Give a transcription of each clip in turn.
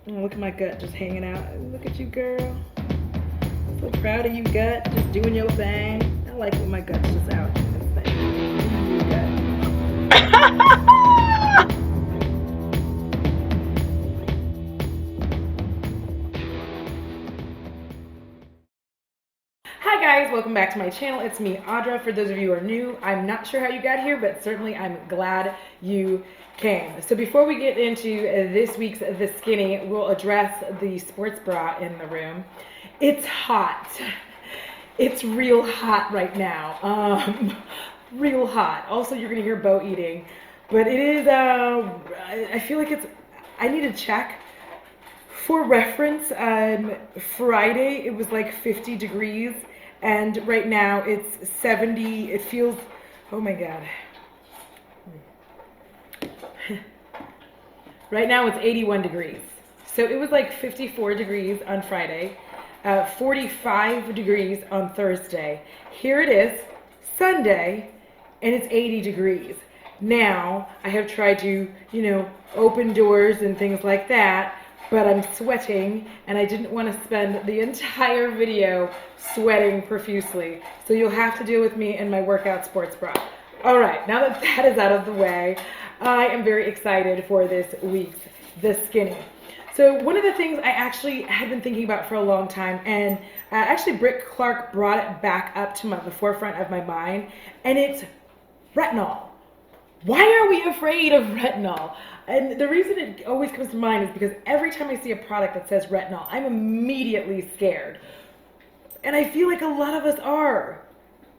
Oh, look at my gut just hanging out. Look at you, girl. So proud of you, gut. Just doing your thing. I like when my gut's just out doing its thing. You, gut. Hi guys, welcome back to my channel. It's me, Audra. For those of you who are new, I'm not sure how you got here, but certainly I'm glad you came. So before we get into this week's The Skinny, we'll address the sports bra in the room. It's hot. It's real hot right now. Real hot. Also, you're gonna hear Bo eating, but it is, I feel like I need to check. For reference, Friday it was like 50 degrees, and right now it's 70. It feels, oh my God. Right now it's 81 degrees. So it was like 54 degrees on Friday, 45 degrees on Thursday. Here it is, Sunday, and it's 80 degrees. Now, I have tried to, open doors and things like that, but I'm sweating, and I didn't want to spend the entire video sweating profusely. So you'll have to deal with me in my workout sports bra. All right, now that that is out of the way, I am very excited for this week's The Skinny. So one of the things I actually had been thinking about for a long time, and actually Britt Clark brought it back up to the forefront of my mind, and it's retinol. Why are we afraid of retinol? And the reason it always comes to mind is because every time I see a product that says retinol, I'm immediately scared. And I feel like a lot of us are.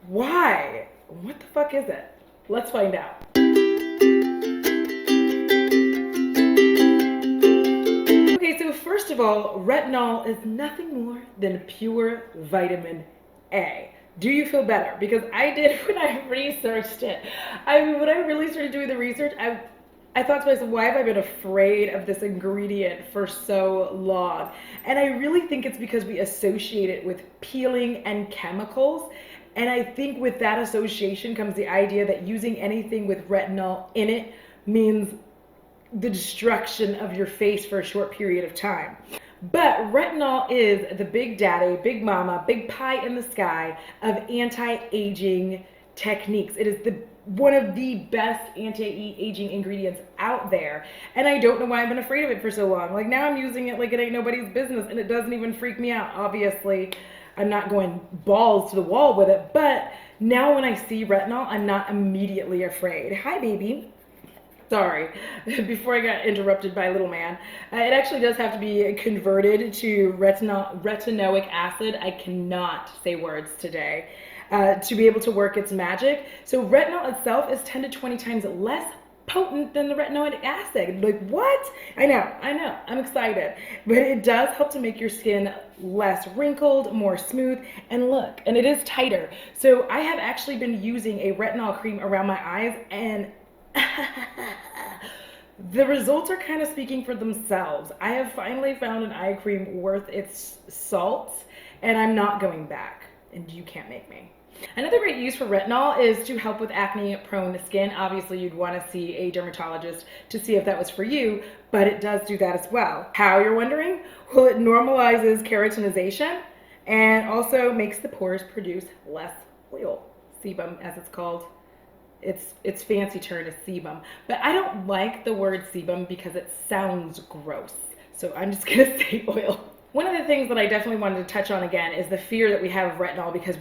Why? What the fuck is it? Let's find out. Okay, so first of all, retinol is nothing more than pure vitamin A. Do you feel better? Because I did when I researched it. When I really started doing the research, I thought to myself, why have I been afraid of this ingredient for so long? And I really think it's because we associate it with peeling and chemicals. And I think with that association comes the idea that using anything with retinol in it means the destruction of your face for a short period of time. But retinol is the big daddy, big mama, big pie in the sky of anti-aging techniques. It is one of the best anti-aging ingredients out there. And I don't know why I've been afraid of it for so long. Like now I'm using it like it ain't nobody's business, and it doesn't even freak me out. Obviously, I'm not going balls to the wall with it, but now when I see retinol, I'm not immediately afraid. Hi, baby. Sorry, before I got interrupted by little man. It actually does have to be converted to retinoic acid. I cannot say words today to be able to work its magic. So retinol itself is 10 to 20 times less potent than the retinoic acid. Like what? I know, I'm excited. But it does help to make your skin less wrinkled, more smooth, and look, and it is tighter. So I have actually been using a retinol cream around my eyes, and the results are kind of speaking for themselves. I have finally found an eye cream worth its salt, and I'm not going back, and you can't make me. Another great use for retinol is to help with acne-prone skin. Obviously, you'd want to see a dermatologist to see if that was for you, but it does do that as well. How, you're wondering? Well, it normalizes keratinization and also makes the pores produce less oil, sebum as it's called. Its fancy term is sebum, but I don't like the word sebum because it sounds gross, so I'm just gonna say oil. One of the things that I definitely wanted to touch on again is the fear that we have of retinol because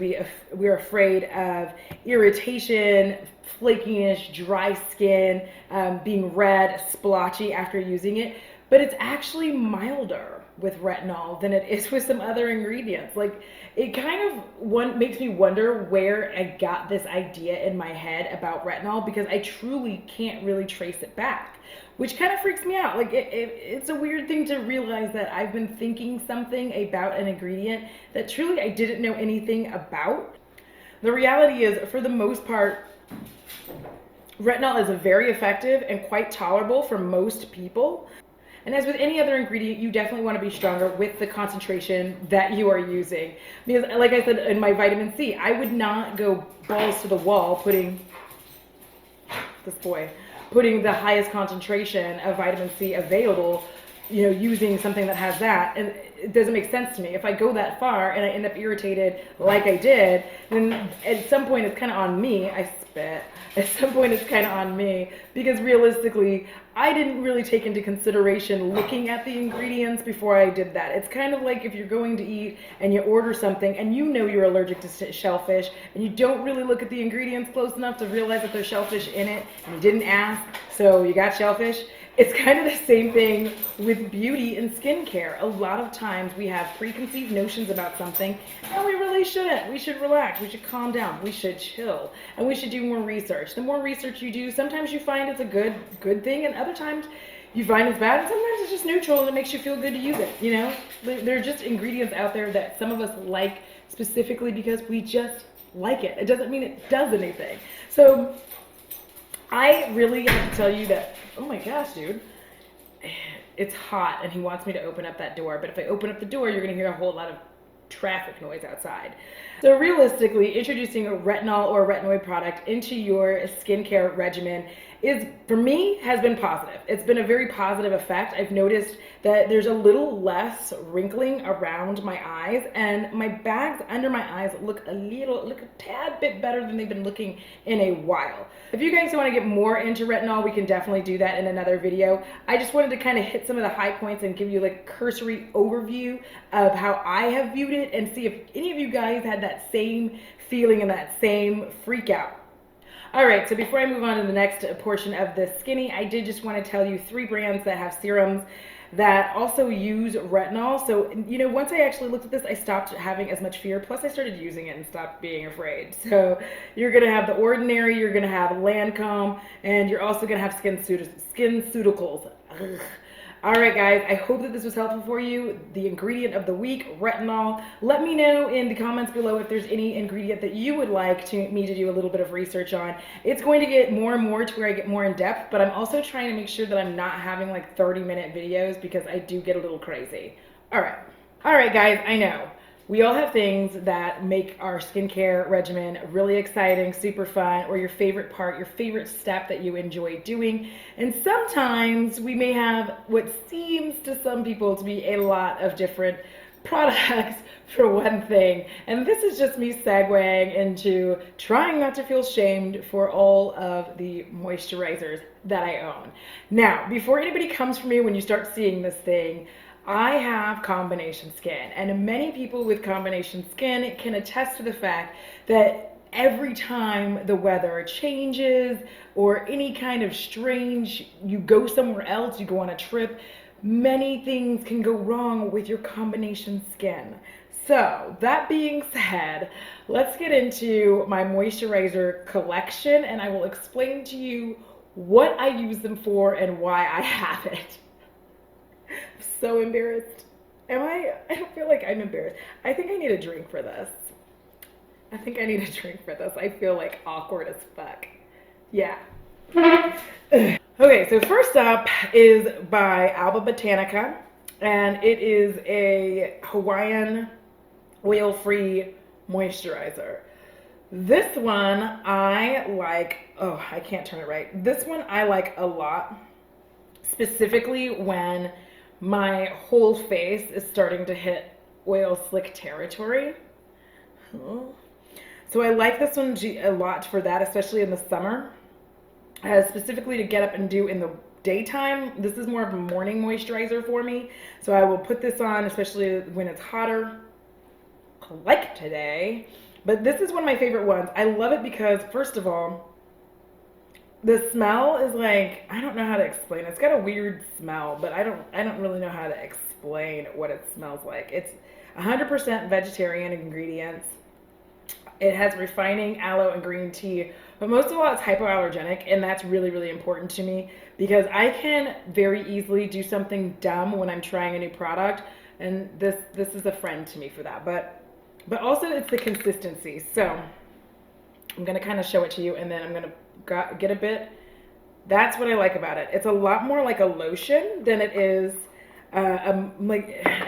we're afraid of irritation, flakiness, dry skin, being red, splotchy after using it, but it's actually milder with retinol than it is with some other ingredients. Like, it kind of makes me wonder where I got this idea in my head about retinol, because I truly can't really trace it back, which kind of freaks me out. Like, it's a weird thing to realize that I've been thinking something about an ingredient that truly I didn't know anything about. The reality is, for the most part, retinol is very effective and quite tolerable for most people. And as with any other ingredient, you definitely want to be stronger with the concentration that you are using. Because like I said in my vitamin C, I would not go balls to the wall putting the highest concentration of vitamin C available using something that has that, and it doesn't make sense to me. If I go that far and I end up irritated like I did, then at some point it's kind of on me. I spit. At some point it's kind of on me, because realistically, I didn't really take into consideration looking at the ingredients before I did that. It's kind of like if you're going to eat and you order something and you're allergic to shellfish, and you don't really look at the ingredients close enough to realize that there's shellfish in it, and you didn't ask, so you got shellfish. It's kind of the same thing with beauty and skincare. A lot of times we have preconceived notions about something, and we really shouldn't. We should relax. We should calm down. We should chill, and we should do more research. The more research you do, sometimes you find it's a good thing, and other times you find it's bad, and sometimes it's just neutral and it makes you feel good to use it. There are just ingredients out there that some of us like specifically because we just like it. It doesn't mean it does anything. So I really have to tell you that, oh my gosh, dude, it's hot and he wants me to open up that door. But if I open up the door, you're going to hear a whole lot of traffic noise outside. So realistically, introducing a retinol or a retinoid product into your skincare regimen for me, has been positive. It's been a very positive effect. I've noticed that there's a little less wrinkling around my eyes, and my bags under my eyes look a tad bit better than they've been looking in a while. If you guys want to get more into retinol, we can definitely do that in another video. I just wanted to kind of hit some of the high points and give you like a cursory overview of how I have viewed it, and see if any of you guys had that same feeling and that same freak out. All right, so before I move on to the next portion of the skinny, I did just want to tell you 3 brands that have serums that also use retinol. So, once I actually looked at this, I stopped having as much fear. Plus, I started using it and stopped being afraid. So, you're going to have The Ordinary, you're going to have Lancome, and you're also going to have SkinCeuticals. Ugh. All right, guys, I hope that this was helpful for you. The ingredient of the week, retinol. Let me know in the comments below if there's any ingredient that you would like me to do a little bit of research on. It's going to get more and more to where I get more in depth, but I'm also trying to make sure that I'm not having like 30-minute videos, because I do get a little crazy. All right, guys, I know. We all have things that make our skincare regimen really exciting, super fun, or your favorite part, your favorite step that you enjoy doing. And sometimes we may have what seems to some people to be a lot of different products for one thing. And this is just me segueing into trying not to feel shamed for all of the moisturizers that I own. Now, before anybody comes for me when you start seeing this thing, I have combination skin, and many people with combination skin can attest to the fact that every time the weather changes or any kind of strange, you go somewhere else, you go on a trip, many things can go wrong with your combination skin. So that being said, let's get into my moisturizer collection, and I will explain to you what I use them for and why I have it. So embarrassed. Am I? I don't feel like I'm embarrassed. I think I need a drink for this. I feel like awkward as fuck. Yeah. Okay, so first up is by Alba Botanica, and it is a Hawaiian oil-free moisturizer. This one I like. Oh, I can't turn it right. This one I like a lot, specifically when my whole face is starting to hit oil slick territory. So I like this one a lot for that, especially in the summer. Specifically to get up and do in the daytime. This is more of a morning moisturizer for me. So I will put this on, especially when it's hotter, like today. But this is one of my favorite ones. I love it because, first of all, the smell is like, I don't know how to explain it. It's got a weird smell, but I don't really know how to explain what it smells like. It's 100% vegetarian ingredients. It has refining aloe and green tea, but most of all it's hypoallergenic, and that's really, really important to me because I can very easily do something dumb when I'm trying a new product, and this is a friend to me for that. But also it's the consistency. So I'm gonna kind of show it to you, and then I'm gonna get a bit. That's what I like about it. It's a lot more like a lotion than it is and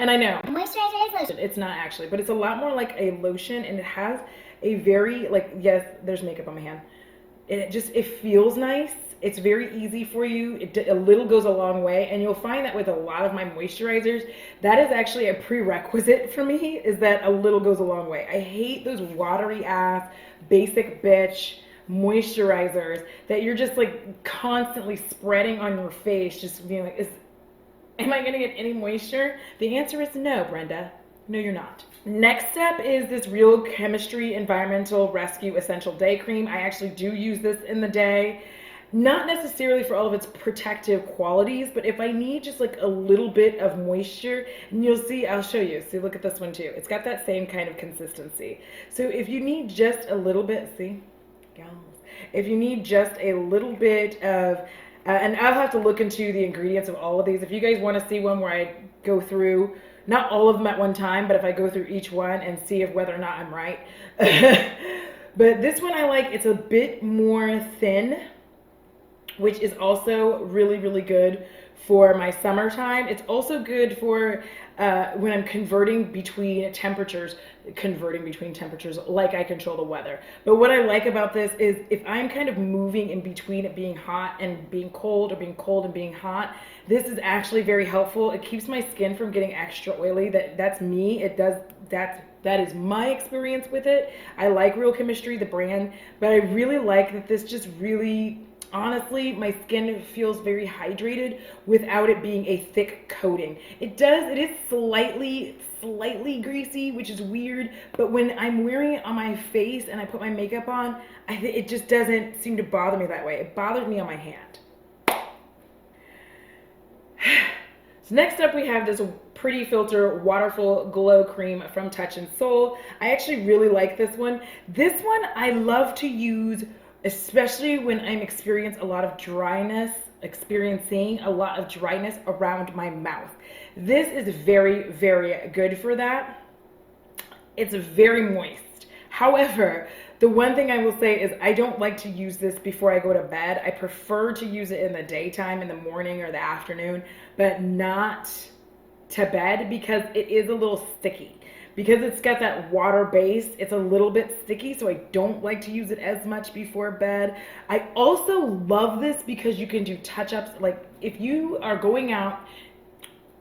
I know moisturizer is lotion. It's not actually, but it's a lot more like a lotion, and it has a very, like, yes, there's makeup on my hand. It feels nice, It's very easy for you. A little goes a long way, and you'll find that with a lot of my moisturizers, that is actually a prerequisite for me, is that a little goes a long way. I hate those watery ass, basic bitch moisturizers that you're just like constantly spreading on your face, just being like, am I gonna get any moisture? The answer is no, Brenda. No, you're not. Next step is this Real Chemistry Environmental Rescue Essential Day Cream. I actually do use this in the day. Not necessarily for all of its protective qualities, but if I need just like a little bit of moisture, and you'll see, I'll show you. See, look at this one too. It's got that same kind of consistency. So if you need just a little bit, see? If you need just a little bit of, and I'll have to look into the ingredients of all of these. If you guys want to see one where I go through, not all of them at one time, but if I go through each one and see if whether or not I'm right. But this one I like, it's a bit more thin, which is also really, really good for my summertime. It's also good for when I'm converting between temperatures, like I control the weather. But what I like about this is if I'm kind of moving in between it being hot and being cold, or being cold and being hot, this is actually very helpful. It keeps my skin from getting extra oily. That's me. That is my experience with it. I like Real Chemistry, the brand, but I really like that this just really, honestly, my skin feels very hydrated without it being a thick coating. It is slightly greasy, which is weird, but when I'm wearing it on my face and I put my makeup on, it just doesn't seem to bother me that way. It bothers me on my hand. So next up we have this Pretty Filter Waterful Glow Cream from Touch in Sol. I actually really like this one. This one I love to use, especially when I'm experiencing a lot of dryness around my mouth. This is very, very good for that. It's very moist. However, the one thing I will say is I don't like to use this before I go to bed. I prefer to use it in the daytime, in the morning or the afternoon, but not to bed, because it is a little sticky. Because it's got that water base, it's a little bit sticky, so I don't like to use it as much before bed. I also love this because you can do touch-ups. Like if you are going out,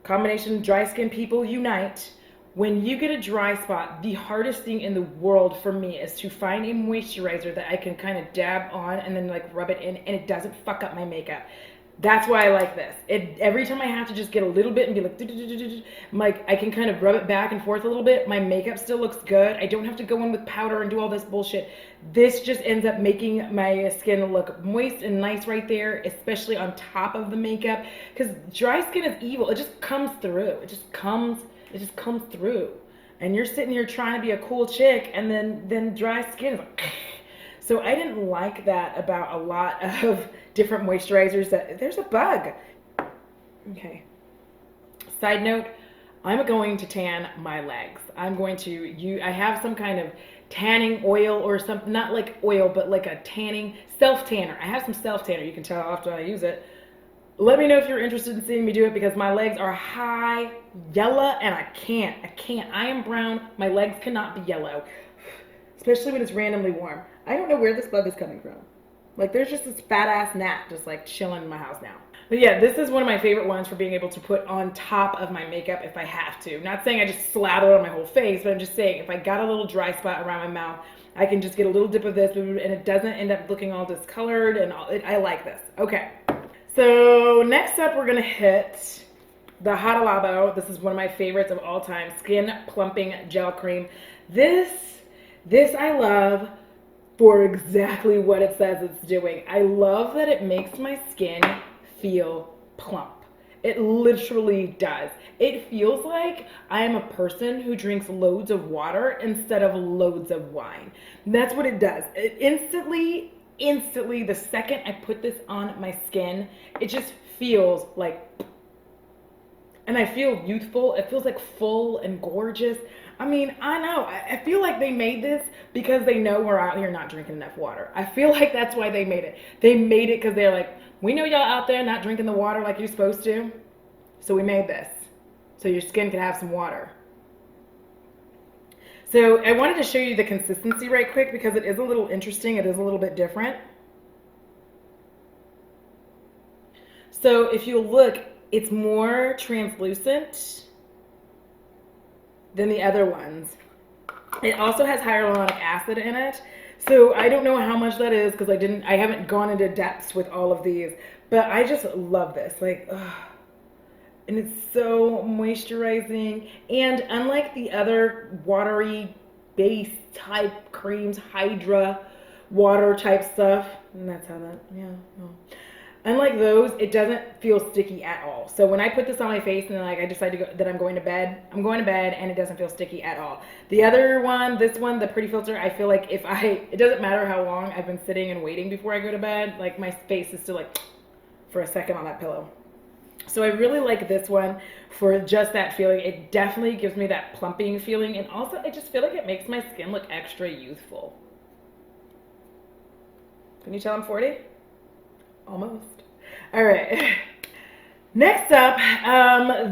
combination dry skin people unite. When you get a dry spot, the hardest thing in the world for me is to find a moisturizer that I can kind of dab on and then like rub it in, and it doesn't fuck up my makeup. That's why I like this. Every time I have to just get a little bit and be like, I'm like, I can kind of rub it back and forth a little bit. My makeup still looks good. I don't have to go in with powder and do all this bullshit. This just ends up making my skin look moist and nice right there, especially on top of the makeup. Because dry skin is evil. It just comes through. It just comes through. And you're sitting here trying to be a cool chick, and then dry skin is like, so I didn't like that about a lot of different moisturizers. That there's a bug. Okay. Side note, I'm going to tan my legs. I have some kind of tanning oil or something, not like oil, but like a tanning self-tanner. I have some self-tanner. You can tell how often I use it. Let me know if you're interested in seeing me do it, because my legs are high yellow and I can't. I am brown. My legs cannot be yellow, especially when it's randomly warm. I don't know where this bug is coming from. Like there's just this fat ass gnat just like chilling in my house now. But yeah, this is one of my favorite ones for being able to put on top of my makeup if I have to. Not saying I just slather it on my whole face, but I'm just saying if I got a little dry spot around my mouth, I can just get a little dip of this and it doesn't end up looking all discolored and all. I like this. Okay. So next up, we're gonna hit the Hada Labo. This is one of my favorites of all time, Skin Plumping Gel Cream. This I love for exactly what it says it's doing. I love that it makes my skin feel plump. It literally does. It feels like I am a person who drinks loads of water instead of loads of wine. That's what it does. It instantly, the second I put this on my skin, it just feels like, and I feel youthful. It feels like full and gorgeous. I mean, I know. I feel like they made this because they know we're out here not drinking enough water. I feel like that's why they made it. They made it because they're like, we know y'all out there not drinking the water like you're supposed to, so we made this so your skin can have some water. So I wanted to show you the consistency right quick because it is a little interesting. It is a little bit different. So if you look, it's more translucent than the other ones. It also has hyaluronic acid in it. So I don't know how much that is because I haven't gone into depths with all of these, but I just love this. Like, ugh. And it's so moisturizing. And unlike the other watery base type creams, Hydra water type stuff, and that's how that, yeah, no. Unlike those, it doesn't feel sticky at all. So when I put this on my face and like I decide to go, that I'm going to bed and it doesn't feel sticky at all. The other one, this one, the Pretty Filter, I feel like it doesn't matter how long I've been sitting and waiting before I go to bed, like my face is still like for a second on that pillow. So I really like this one for just that feeling. It definitely gives me that plumping feeling, and also I just feel like it makes my skin look extra youthful. Can you tell I'm 40? Almost. All right. Next up,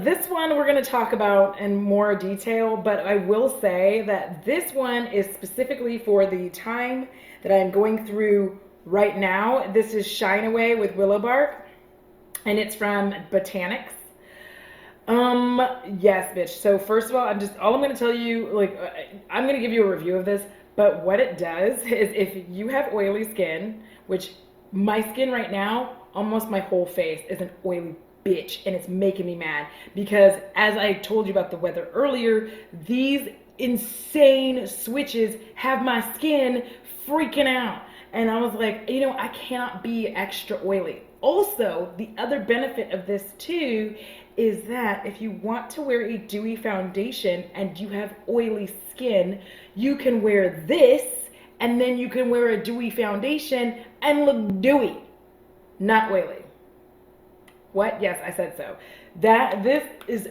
this one we're going to talk about in more detail, but I will say that this one is specifically for the time that I'm going through right now. This is Shine Away with Willow Bark, and it's from Botanics. Yes, bitch. So first of all, all I'm going to tell you, like, I'm going to give you a review of this, but what it does is if you have oily skin, which my skin right now, almost my whole face is an oily bitch, and it's making me mad because as I told you about the weather earlier, these insane switches have my skin freaking out. And I was like, you know, I cannot be extra oily. Also, the other benefit of this too is that if you want to wear a dewy foundation and you have oily skin, you can wear this and then you can wear a dewy foundation and look dewy, not oily. What? Yes, I said so. This is,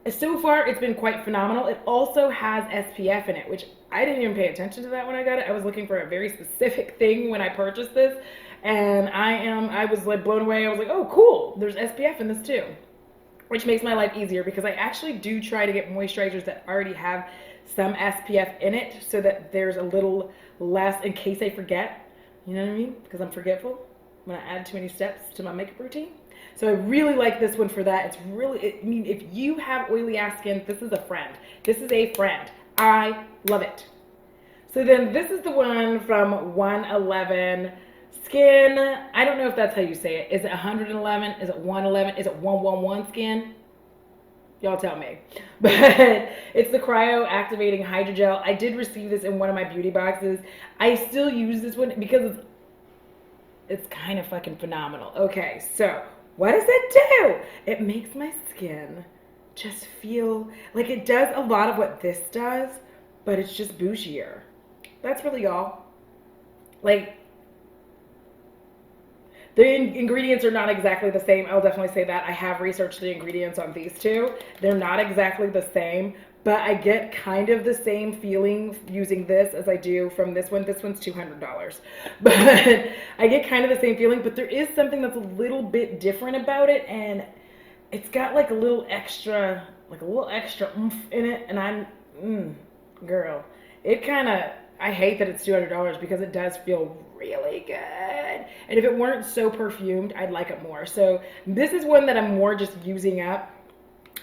so far, it's been quite phenomenal. It also has SPF in it, which I didn't even pay attention to that when I got it. I was looking for a very specific thing when I purchased this, and I was like blown away. I was like, oh, cool, there's SPF in this too, which makes my life easier because I actually do try to get moisturizers that already have some SPF in it so that there's a little less in case I forget, you know what I mean? Because I'm forgetful when I add too many steps to my makeup routine. So I really like this one for that. It's really, I mean, if you have oily ass skin, this is a friend. This is a friend. I love it. So then this is the one from 111 Skin. I don't know if that's how you say it. Is it 111? Is it 111? Is it 111 Skin? Y'all tell me. But it's the Cryo Activating Hydrogel. I did receive this in one of my beauty boxes. I still use this one because it's kind of fucking phenomenal. Okay, so what does it do? It makes my skin just feel like it does a lot of what this does, but it's just bougier. That's really all. Like, the ingredients are not exactly the same. I'll definitely say that. I have researched the ingredients on these two. They're not exactly the same, but I get kind of the same feeling using this as I do from this one. This one's $200. But I get kind of the same feeling, but there is something that's a little bit different about it, and it's got like a little extra oomph in it, and girl, it kind of, I hate that it's $200 because it does feel really good. And if it weren't so perfumed, I'd like it more. So this is one that I'm more just using up.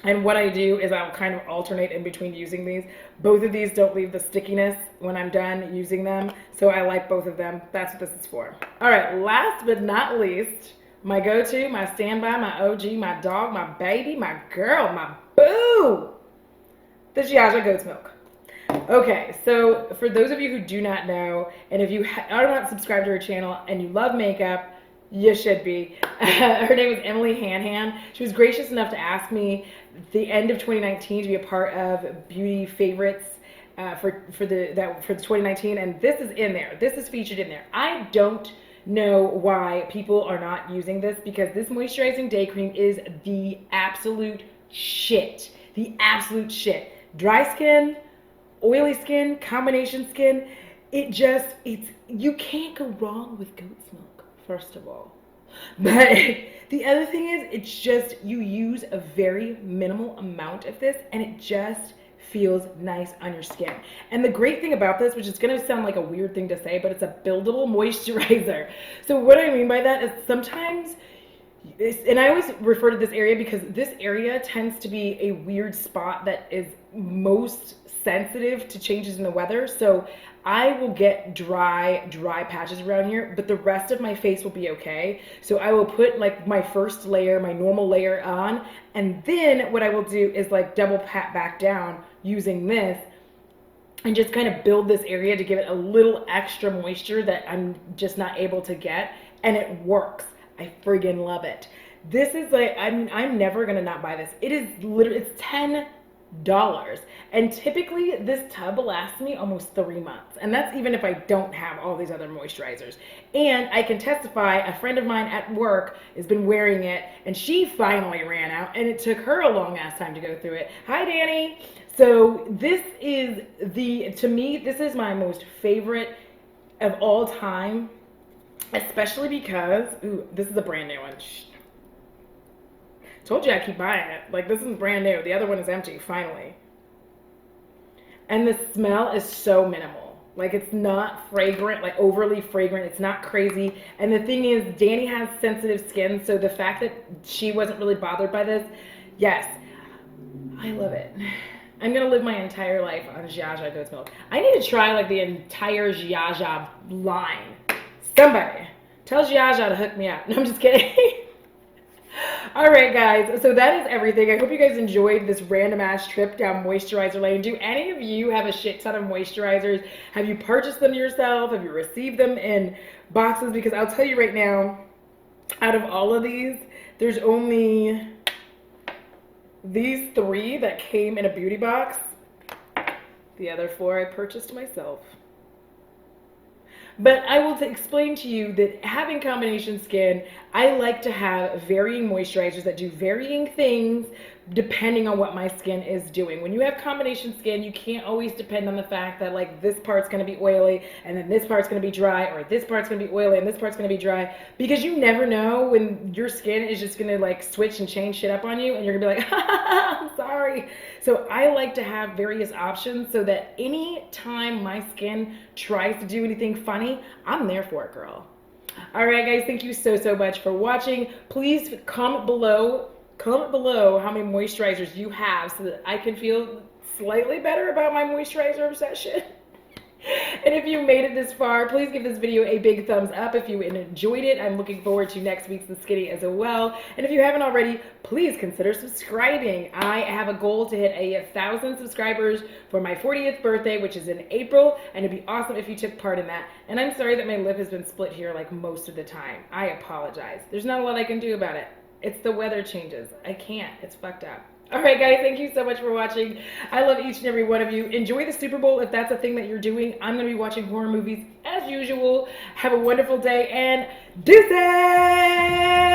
And what I do is I'll kind of alternate in between using these. Both of these don't leave the stickiness when I'm done using them. So I like both of them. That's what this is for. All right, last but not least, my go-to, my standby, my OG, my dog, my baby, my girl, my boo, the Giaja Goat's Milk. Okay, so for those of you who do not know, and if you are not subscribed to her channel and you love makeup, you should be. Her name is Emily Hanhan. She was gracious enough to ask me at the end of 2019 to be a part of Beauty Favorites for 2019, and this is in there. This is featured in there. I don't know why people are not using this because this moisturizing day cream is the absolute shit. The absolute shit. Dry skin, oily skin, combination skin, you can't go wrong with goat's milk, first of all. But the other thing is, it's just, you use a very minimal amount of this and it just feels nice on your skin. And the great thing about this, which is going to sound like a weird thing to say, but it's a buildable moisturizer. So what I mean by that is sometimes And I always refer to this area because this area tends to be a weird spot that is most sensitive to changes in the weather. So I will get dry patches around here, but the rest of my face will be okay. So I will put like my first layer, my normal layer on, and then what I will do is like double pat back down using this and just kind of build this area to give it a little extra moisture that I'm just not able to get, and it works. I friggin' love it. This is like, I'm never gonna not buy this. It is literally, it's $10. And typically this tub lasts me almost 3 months. And that's even if I don't have all these other moisturizers. And I can testify, a friend of mine at work has been wearing it and she finally ran out and it took her a long ass time to go through it. Hi, Danny. So this is to me, this is my most favorite of all time. Especially because, ooh, this is a brand new one. Shh. Told you I keep buying it. Like, this is brand new. The other one is empty, finally. And the smell is so minimal. Like, it's not fragrant, like overly fragrant. It's not crazy. And the thing is, Danny has sensitive skin, so the fact that she wasn't really bothered by this, yes, I love it. I'm gonna live my entire life on Zia Zia goat's milk. I need to try like the entire Zia Zia line. Somebody tell Zia Zia to hook me up. No, I'm just kidding. All right, guys. So that is everything. I hope you guys enjoyed this random ass trip down moisturizer lane. Do any of you have a shit ton of moisturizers? Have you purchased them yourself? Have you received them in boxes? Because I'll tell you right now, out of all of these, there's only these 3 that came in a beauty box. The other 4 I purchased myself. But I will explain to you that having combination skin, I like to have varying moisturizers that do varying things depending on what my skin is doing. When you have combination skin, you can't always depend on the fact that like this part's gonna be oily and then this part's gonna be dry, or this part's gonna be oily and this part's gonna be dry, because you never know when your skin is just gonna like switch and change shit up on you and you're gonna be like, I'm sorry. So I like to have various options so that any time my skin tries to do anything funny, I'm there for it, girl. All right, guys, thank you so much for watching. Please comment below how many moisturizers you have so that I can feel slightly better about my moisturizer obsession. And if you made it this far, please give this video a big thumbs up if you enjoyed it. I'm looking forward to next week's The Skinny as well. And if you haven't already, please consider subscribing. I have a goal to hit 1,000 subscribers for my 40th birthday, which is in April, and it'd be awesome if you took part in that. And I'm sorry that my lip has been split here like most of the time. I apologize. There's not a lot I can do about it. It's the weather changes. I can't. It's fucked up. All right, guys, thank you so much for watching. I love each and every one of you. Enjoy the Super Bowl if that's a thing that you're doing. I'm going to be watching horror movies as usual. Have a wonderful day and deuces!